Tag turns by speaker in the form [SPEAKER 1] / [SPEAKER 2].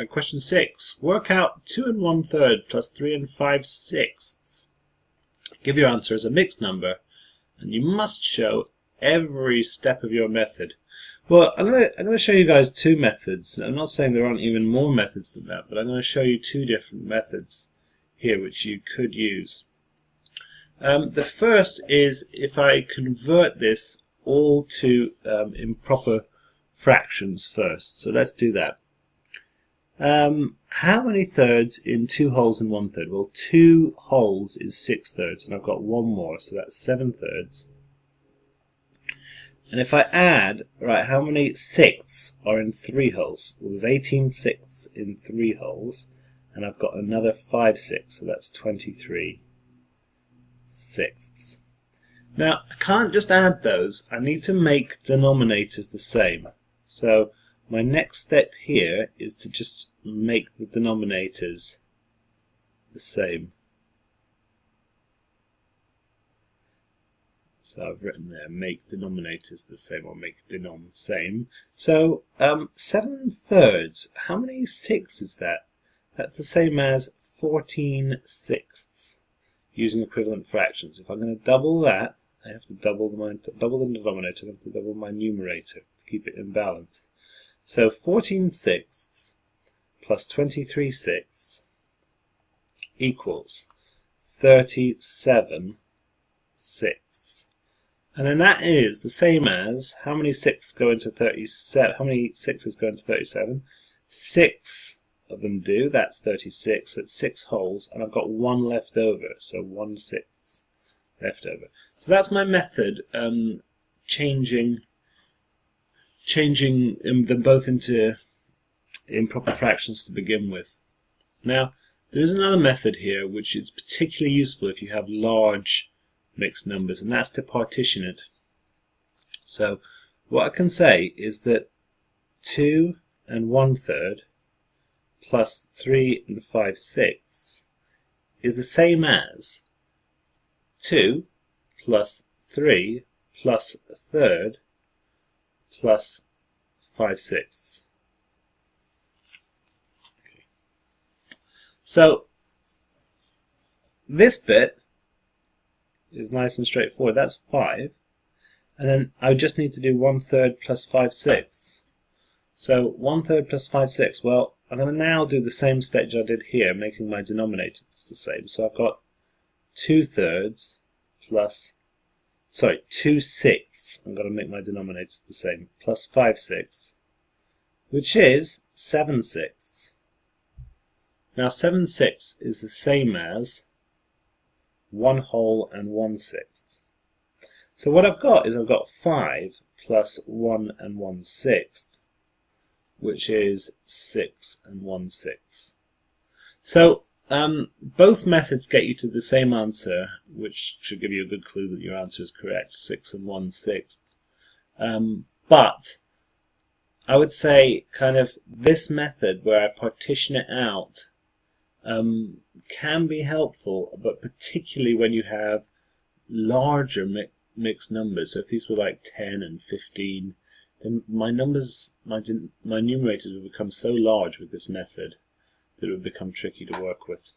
[SPEAKER 1] Question 6. Work out 2 1/3 plus 3 5/6. Give your answer as a mixed number, and you must show every step of your method. Well, I'm going to show you guys two methods. I'm not saying there aren't even more methods than that, but I'm going to show you two different methods here which you could use. The first is if I convert this all to improper fractions first. So let's do that. How many thirds in 2 wholes and 1/3? Well, 2 wholes is 6/3, and I've got one more, so that's 7/3. And if I add, right, how many sixths are in 3 wholes? Well, there's 18 sixths in 3 wholes, and I've got another 5 sixths, so that's 23 sixths. Now, I can't just add those. I need to make denominators the same. So my next step here is to just make the denominators the same. So I've written there, make denominators the same, or make denom same. So 7/3, how many sixths is that? That's the same as 14 sixths, using equivalent fractions. If I'm going to double that, I have to double the denominator, I have to double my numerator to keep it in balance. So 14 sixths plus 23 sixths equals 37 sixths. And then that is the same as, how many sixths go into 37? How many sixes go into 37? 6 of them do, that's 36, that's 6 wholes, and I've got 1 left over, so 1/6 left over. So that's my method, changing them both into improper fractions to begin with. Now, there's another method here which is particularly useful if you have large mixed numbers, and that's to partition it. So what I can say is that 2 1/3 plus 3 5/6 is the same as 2 plus 3 plus 1/3 plus 5/6. Okay. So this bit is nice and straightforward. That's 5, and then I just need to do 1/3 plus 5/6. So 1/3 plus 5/6. Well, I'm going to now do the same stage I did here, making my denominators the same. So I've got 2/3 plus, 2/6. I'm going to make my denominators the same, plus 5/6, which is 7/6. Now 7/6 is the same as 1 whole and 1/6. So what I've got is I've got 5 plus 1 1/6, which is 6 1/6. So both methods get you to the same answer, which should give you a good clue that your answer is correct, 6 1/6. But I would say kind of this method where I partition it out can be helpful, but particularly when you have larger mixed numbers. So if these were like 10 and 15, then my numerators would become so large with this method that it would become tricky to work with.